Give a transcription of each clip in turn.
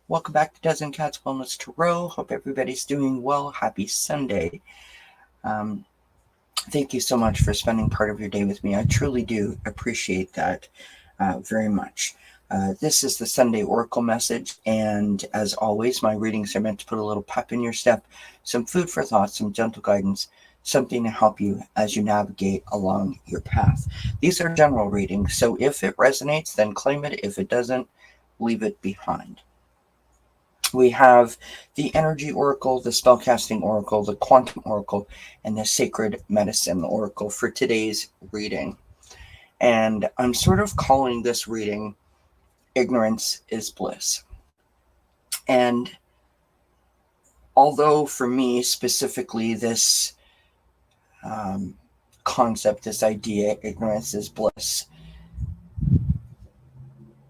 Welcome back to Dozen Cats Wellness Tarot. Hope everybody's doing well. Happy Sunday. Thank you so much for spending part of your day with me. I truly do appreciate that very much. This is the Sunday Oracle message, and as always, my readings are meant to put a little pep in your step, some food for thought, some gentle guidance, something to help you as you navigate along your path. These are general readings, so if it resonates, then claim it. If it doesn't, leave it behind. We have the Energy Oracle, the Spellcasting Oracle, the Quantum Oracle, and the Sacred Medicine Oracle for today's reading. And I'm sort of calling this reading Ignorance is Bliss. And although for me specifically this concept, this idea, ignorance is bliss,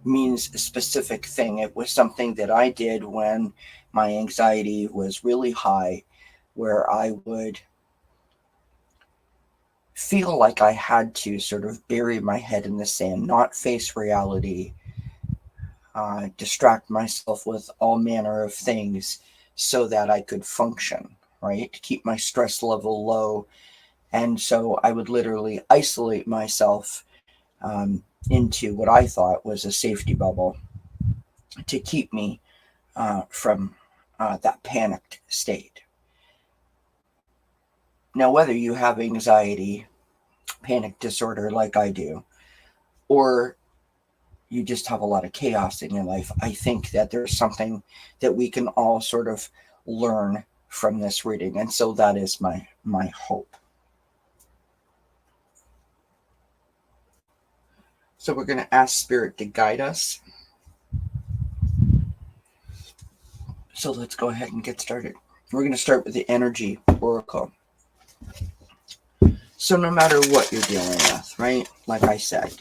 means a specific thing. It was something that I did when my anxiety was really high, where I would feel like I had to sort of bury my head in the sand, not face reality, distract myself with all manner of things so that I could function, right? Keep my stress level low. And so I would literally isolate myself into what I thought was a safety bubble to keep me from that panicked state. Now, whether you have anxiety, panic disorder like I do, or you just have a lot of chaos in your life, I think that there's something that we can all sort of learn from this reading. And so that is my hope. So we're going to ask Spirit to guide us. So let's go ahead and get started. We're going to start with the Energy Oracle. So no matter what you're dealing with, right? Like I said,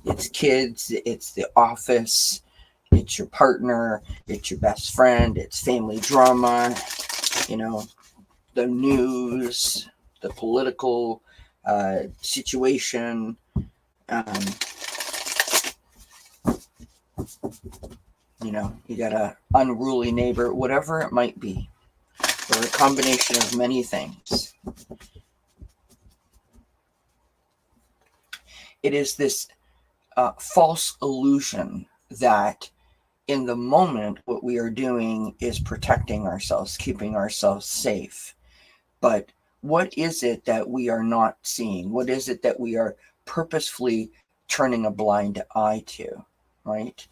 it's kids, it's the office, it's your partner, it's your best friend, it's family drama, the news, the political situation, you got an unruly neighbor, whatever it might be, or a combination of many things. It is this false illusion that in the moment, what we are doing is protecting ourselves, keeping ourselves safe. But what is it that we are not seeing? What is it that we are purposefully turning a blind eye to, right?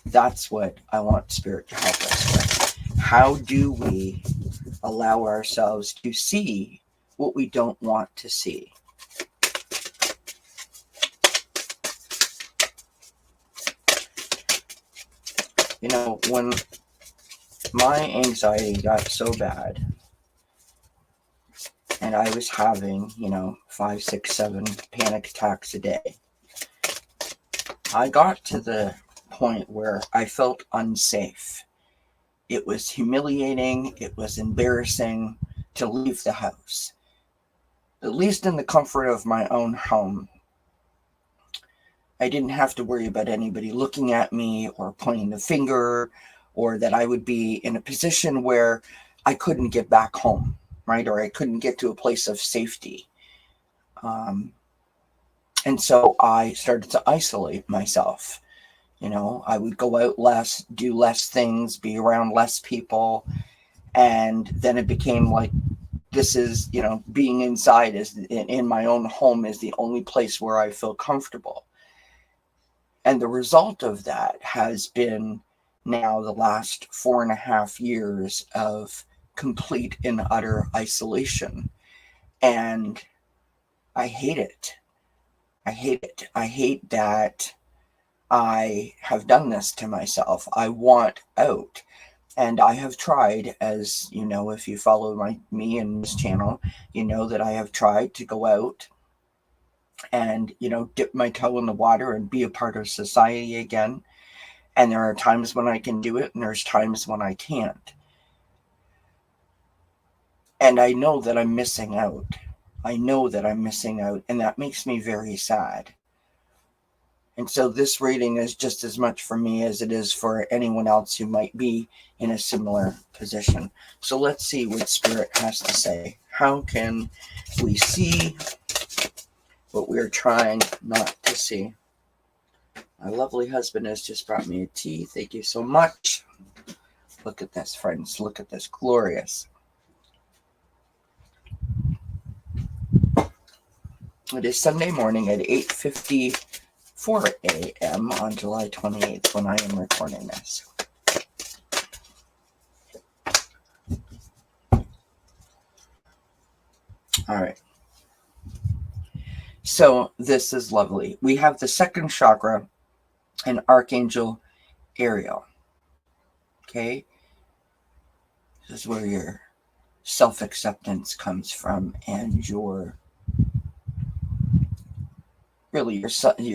That's what I want Spirit to help us with. How do we allow ourselves to see what we don't want to see? When my anxiety got so bad and I was having, 5, 6, 7 panic attacks a day, I got to the point where I felt unsafe. It was humiliating. It was embarrassing to leave the house, at least in the comfort of my own home. I didn't have to worry about anybody looking at me or pointing the finger, or that I would be in a position where I couldn't get back home, right? Or I couldn't get to a place of safety. And so I started to isolate myself. I would go out less, do less things, be around less people. And then it became like, this is, being inside is in my own home is the only place where I feel comfortable. And the result of that has been now the last 4.5 years of complete and utter isolation. And I hate it. I hate it. I hate that I have done this to myself. I want out. And I have tried, as you know, if you follow me in this channel, you know that I have tried to go out and, dip my toe in the water and be a part of society again. And there are times when I can do it, and there's times when I can't. And I know that I'm missing out. I know that I'm missing out, and that makes me very sad. And so this reading is just as much for me as it is for anyone else who might be in a similar position. So let's see what Spirit has to say. How can we see what we're trying not to see? My lovely husband has just brought me a tea. Thank you so much. Look at this, friends. Look at this. Glorious. It is Sunday morning at 8:54 a.m. on July 28th when I am recording this. All right. So this is lovely. We have the second chakra and Archangel Ariel. Okay. This is where your self-acceptance comes from, and your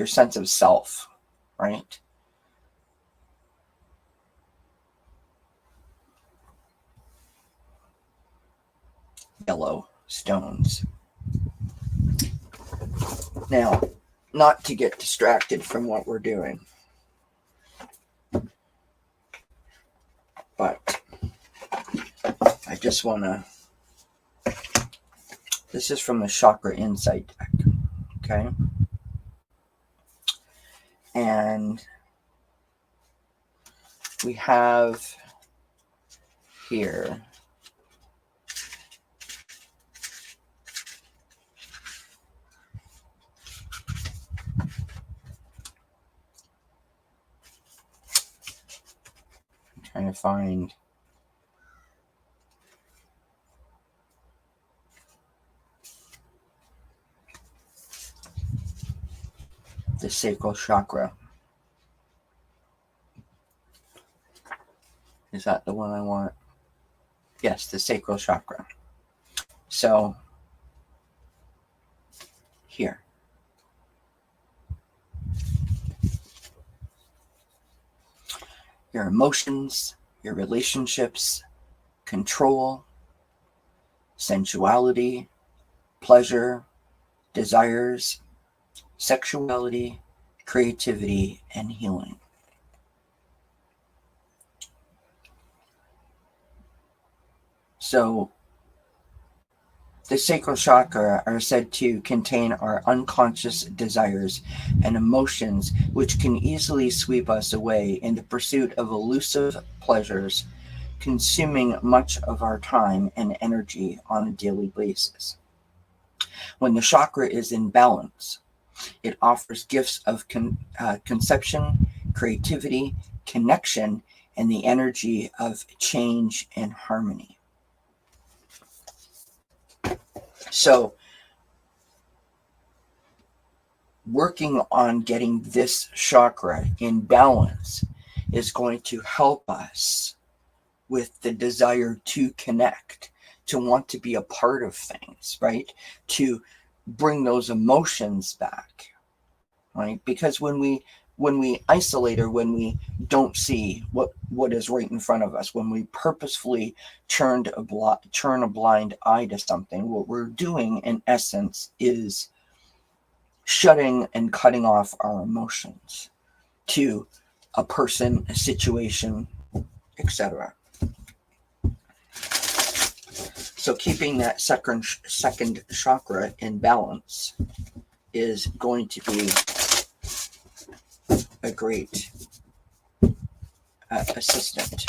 sense of self, right? Yellow stones. Now, not to get distracted from what we're doing, but I just want to, this is from the Chakra Insight deck, okay? And we have here trying to find the sacral chakra. Is that the one I want? Yes, the sacral chakra. So here. Your emotions, your relationships, control, sensuality, pleasure, desires, sexuality, creativity, and healing. So the sacral chakra are said to contain our unconscious desires and emotions, which can easily sweep us away in the pursuit of elusive pleasures, consuming much of our time and energy on a daily basis. When the chakra is in balance, it offers gifts of conception, creativity, connection, and the energy of change and harmony. So, working on getting this chakra in balance is going to help us with the desire to connect, to want to be a part of things, right? To bring those emotions back, right? Because when we isolate, or when we don't see what is right in front of us, when we purposefully turn a blind eye to something, what we're doing in essence is shutting and cutting off our emotions to a person, a situation, etc. So keeping that second chakra in balance is going to be a great assistant.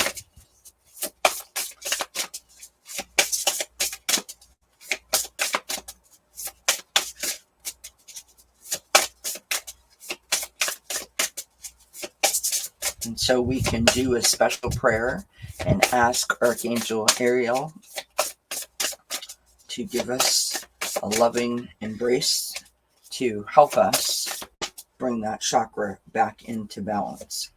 And so we can do a special prayer and ask Archangel Ariel to give us a loving embrace to help us bring that chakra back into balance.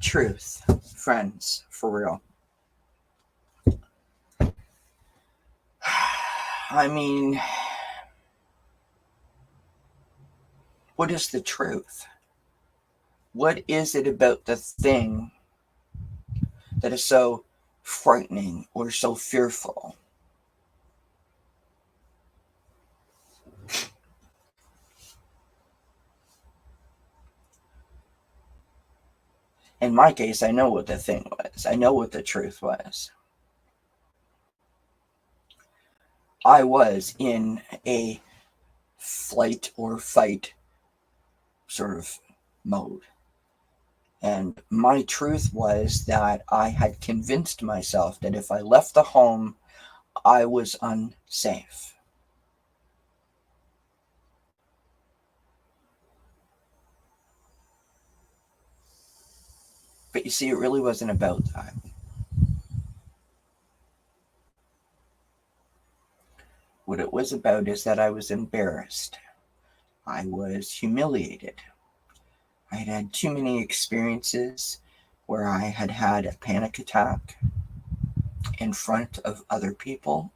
Truth, friends, for real. I mean, what is the truth? What is it about the thing that is so frightening or so fearful? In my case, I know what the thing was. I know what the truth was. I was in a flight or fight sort of mode. And my truth was that I had convinced myself that if I left the home, I was unsafe. But you see, it really wasn't about that. What it was about is that I was embarrassed. I was humiliated. I had had too many experiences where I had had a panic attack in front of other people.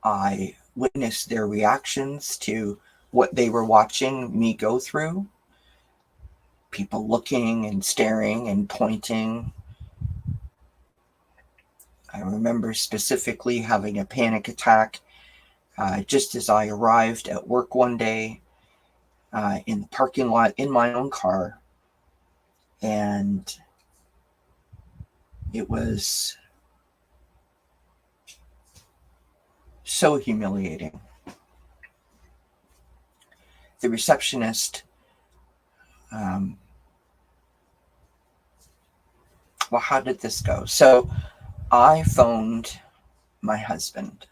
I witnessed their reactions to what they were watching me go through. People looking and staring and pointing. I remember specifically having a panic attack just as I arrived at work one day in the parking lot in my own car. And it was so humiliating. The receptionist, well, how did this go? So I phoned my husband,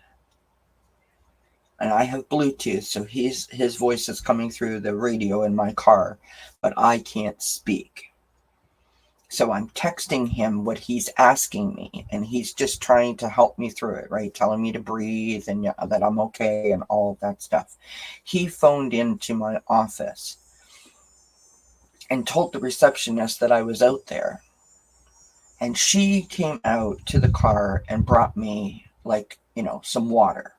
and I have Bluetooth, so his voice is coming through the radio in my car, but I can't speak. So I'm texting him what he's asking me, and he's just trying to help me through it, right? Telling me to breathe and that I'm okay and all of that stuff. He phoned into my office and told the receptionist that I was out there. And she came out to the car and brought me, like, some water.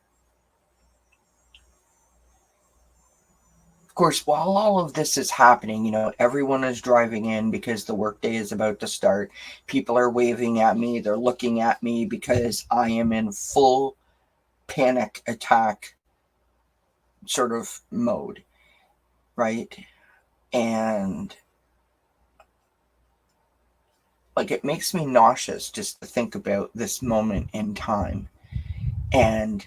Of course, while all of this is happening, everyone is driving in because the workday is about to start. People are waving at me. They're looking at me because I am in full panic attack sort of mode, right? And like, it makes me nauseous just to think about this moment in time. And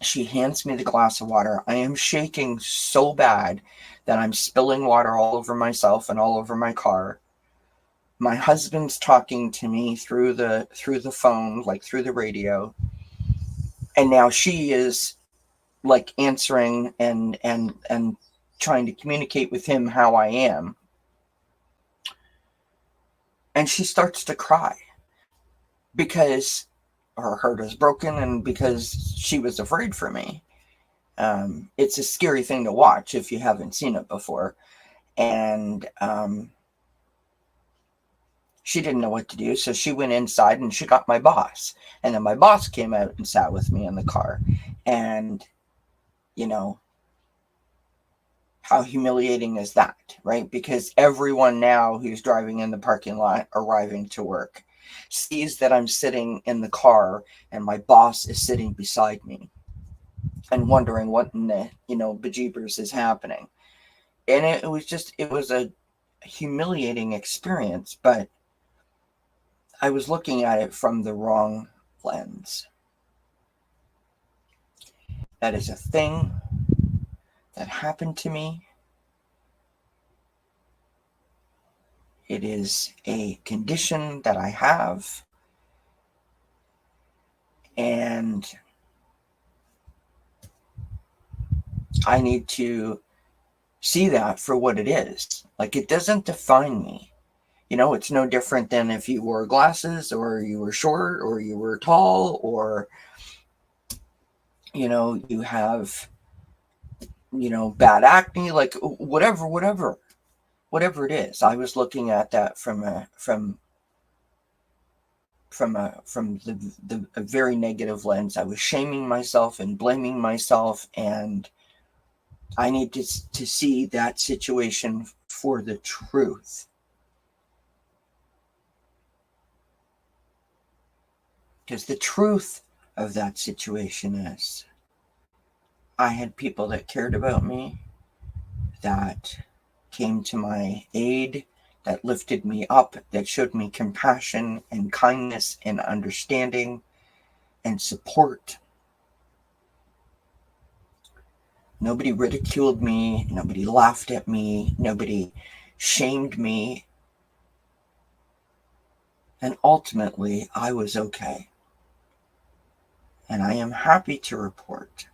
she hands me the glass of water. I am shaking so bad that I'm spilling water all over myself and all over my car. My husband's talking to me through the phone, like through the radio. And now she is like answering and trying to communicate with him how I am. And she starts to cry because her heart is broken and because she was afraid for me. It's a scary thing to watch if you haven't seen it before. And she didn't know what to do, so she went inside and she got my boss. And then my boss came out and sat with me in the car. And, how humiliating is that, right? Because everyone now who's driving in the parking lot, arriving to work, sees that I'm sitting in the car and my boss is sitting beside me and wondering what in the, bejeebers is happening. And it was a humiliating experience, but I was looking at it from the wrong lens. That is a thing that happened to me. It is a condition that I have. And I need to see that for what it is. Like, it doesn't define me. It's no different than if you wore glasses or you were short or you were tall or, you have, bad acne, like whatever it is. I was looking at that from a very negative lens. I was shaming myself and blaming myself, and I need to see that situation for the truth. Because the truth of that situation is I had people that cared about me, that came to my aid, that lifted me up, that showed me compassion and kindness and understanding and support. Nobody ridiculed me. Nobody laughed at me. Nobody shamed me. And ultimately, I was okay. And I am happy to report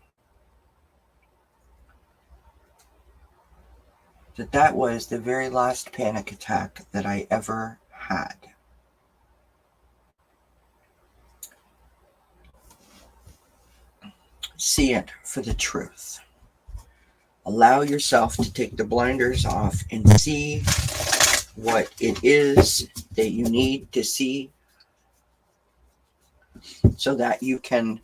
that that was the very last panic attack that I ever had. See it for the truth. Allow yourself to take the blinders off and see what it is that you need to see so that you can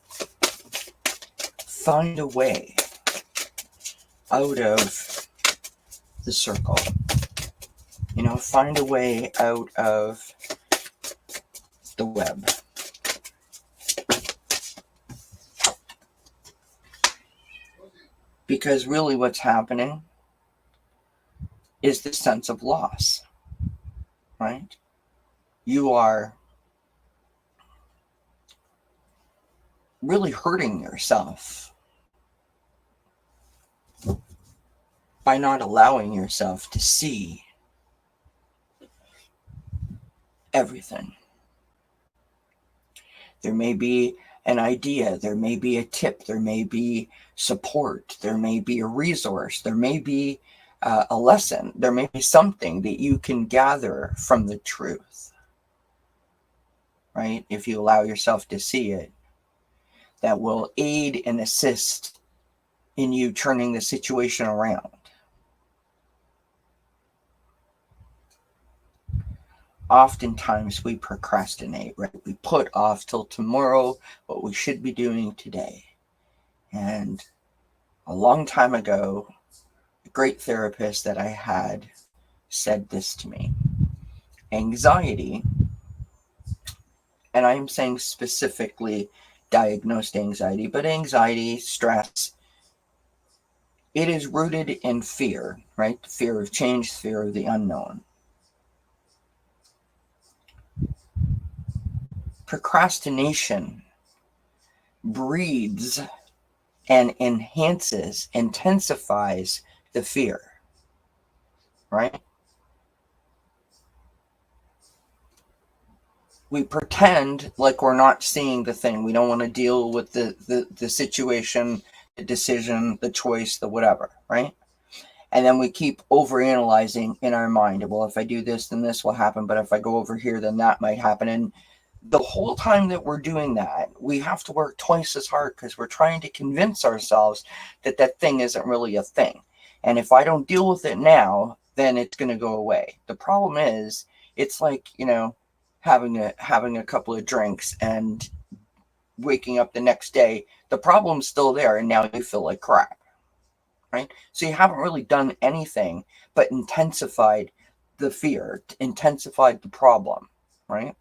find a way out of the circle. Find a way out of the web. Because really what's happening is the sense of loss, right? You are really hurting yourself by not allowing yourself to see everything. There may be an idea, there may be a tip, there may be support, there may be a resource, there may be a lesson, there may be something that you can gather from the truth, right? If you allow yourself to see it, that will aid and assist in you turning the situation around. Oftentimes we procrastinate, right? We put off till tomorrow what we should be doing today. And a long time ago, a great therapist that I had said this to me. Anxiety, and I'm saying specifically diagnosed anxiety, but anxiety, stress, it is rooted in fear, right? Fear of change, fear of the unknown. Procrastination breeds and intensifies the fear, right? We pretend like we're not seeing the thing. We don't want to deal with the situation, the decision, the choice, the whatever, right? And then we keep overanalyzing in our mind. Well, if I do this, then this will happen. But if I go over here, then that might happen. And the whole time that we're doing that, we have to work twice as hard because we're trying to convince ourselves that that thing isn't really a thing. And if I don't deal with it now, then it's going to go away. The problem is, it's like, having a couple of drinks and waking up the next day, the problem's still there, and now you feel like crap, right? So you haven't really done anything but intensified the fear, intensified the problem, right?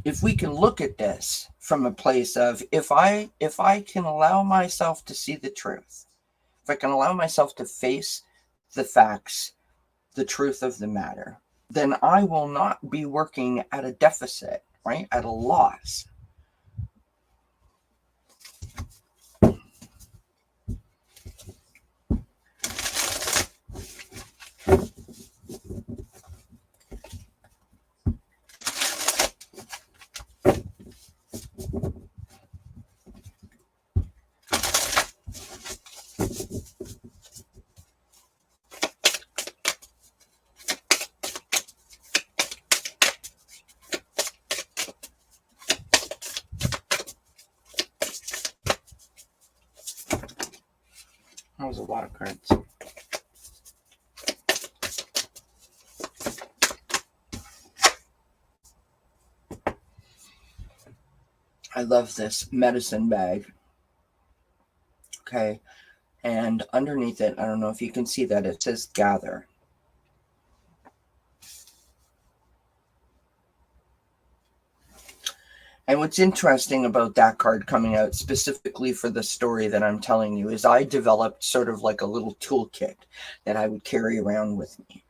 If we can look at this from a place of, if I can allow myself to see the truth, if I can allow myself to face the facts, the truth of the matter, then I will not be working at a deficit, right? At a loss. That was a lot of cards. I love this medicine bag. Okay. And underneath it, I don't know if you can see that, it says gather. And what's interesting about that card coming out specifically for the story that I'm telling you is I developed sort of like a little toolkit that I would carry around with me.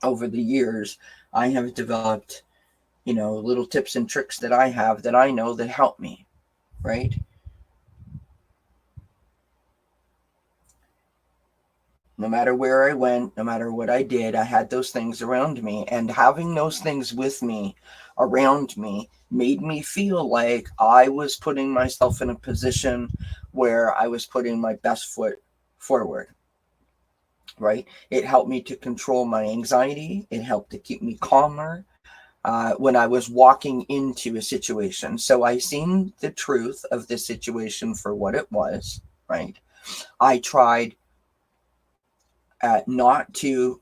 Over the years, I have developed, little tips and tricks that I have that I know that help me, right? No matter where I went, no matter what I did, I had those things around me. And having those things with me, around me, made me feel like I was putting myself in a position where I was putting my best foot forward, right? It helped me to control my anxiety. It helped to keep me calmer when I was walking into a situation. So I seen the truth of the situation for what it was, right? I tried not to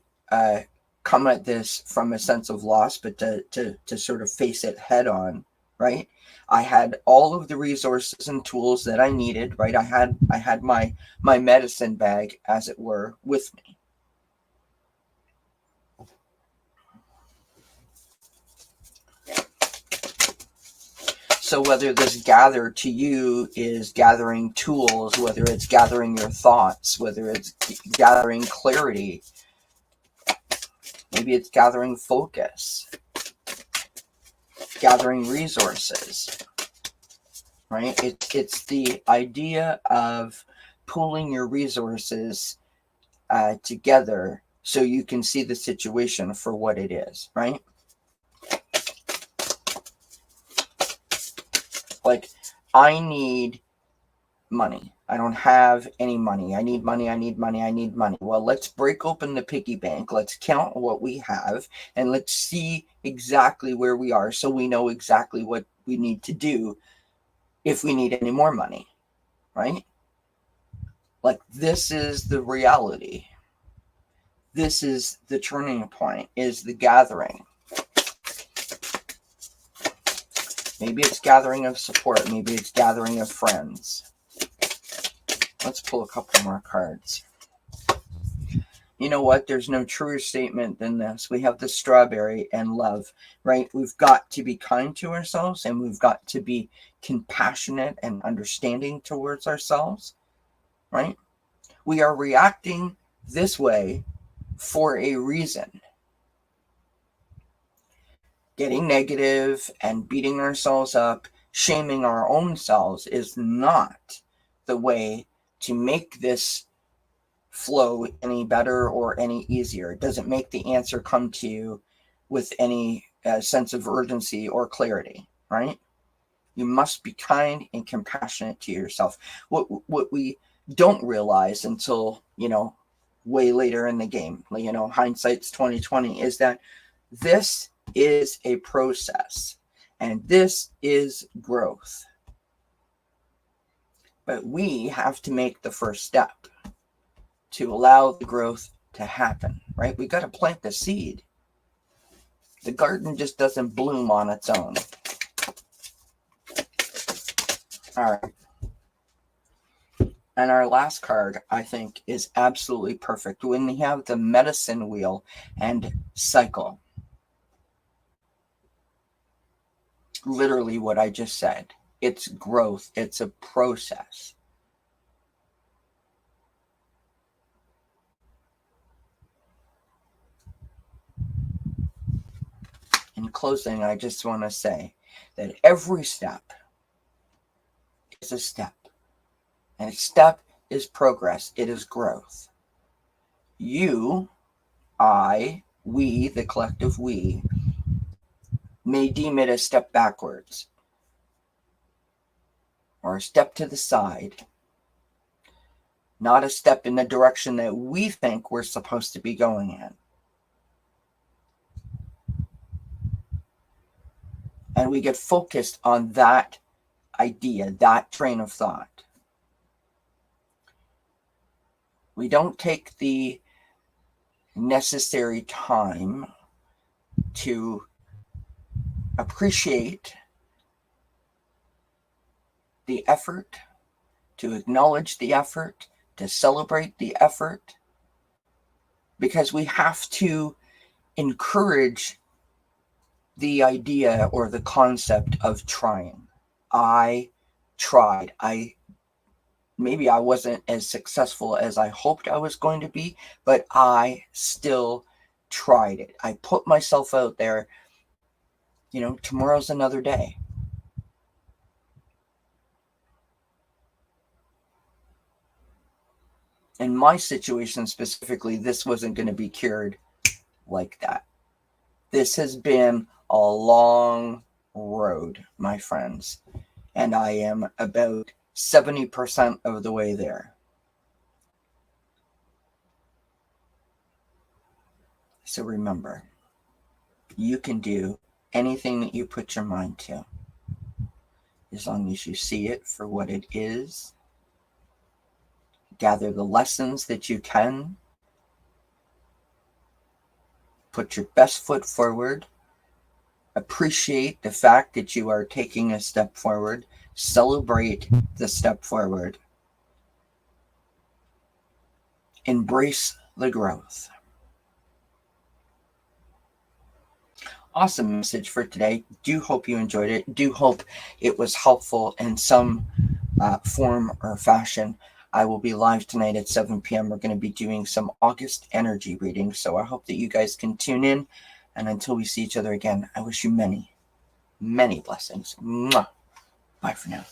come at this from a sense of loss, but to sort of face it head on, right? I had all of the resources and tools that I needed, right? I had my medicine bag, as it were, with me. So whether this gather to you is gathering tools, whether it's gathering your thoughts, whether it's gathering clarity, maybe it's gathering focus, gathering resources, right? It's the idea of pooling your resources together so you can see the situation for what it is, right? Like, I need money. I don't have any money. I need money. I need money. I need money. Well, let's break open the piggy bank. Let's count what we have and let's see exactly where we are so we know exactly what we need to do if we need any more money, right? Like, this is the reality. This is the turning point, is the gathering. Maybe it's gathering of support. Maybe it's gathering of friends. Let's pull a couple more cards. You know what? There's no truer statement than this. We have the strawberry and love, right? We've got to be kind to ourselves and we've got to be compassionate and understanding towards ourselves, right? We are reacting this way for a reason. Getting negative and beating ourselves up, shaming our own selves is not the way to make this flow any better or any easier. It doesn't make the answer come to you with any sense of urgency or clarity, right? You must be kind and compassionate to yourself. What we don't realize until, way later in the game, hindsight's 2020, is that this is a process and this is growth. But we have to make the first step to allow the growth to happen, right? We got to plant the seed. The garden just doesn't bloom on its own. All right. And our last card, I think, is absolutely perfect when we have the medicine wheel and cycle. Literally what I just said. It's growth. It's a process. In closing, I just want to say that every step is a step. And a step is progress. It is growth. You, I, we, the collective we, may deem it a step backwards or a step to the side, not a step in the direction that we think we're supposed to be going in. And we get focused on that idea, that train of thought. We don't take the necessary time to appreciate the effort, to acknowledge the effort, to celebrate the effort, because we have to encourage the idea or the concept of trying. I tried. Maybe I wasn't as successful as I hoped I was going to be, but I still tried it. I put myself out there. Tomorrow's another day. In my situation specifically, this wasn't going to be cured like that. This has been a long road, my friends, and I am about 70% of the way there. So remember, you can do anything that you put your mind to, as long as you see it for what it is. Gather the lessons that you can. Put your best foot forward. Appreciate the fact that you are taking a step forward. Celebrate the step forward. Embrace the growth. Awesome message for today. Do hope you enjoyed it. Do hope it was helpful in some form or fashion. I will be live tonight at 7 p.m. We're going to be doing some August energy readings, so I hope that you guys can tune in. And until we see each other again, I wish you many, many blessings. Mwah. Bye for now.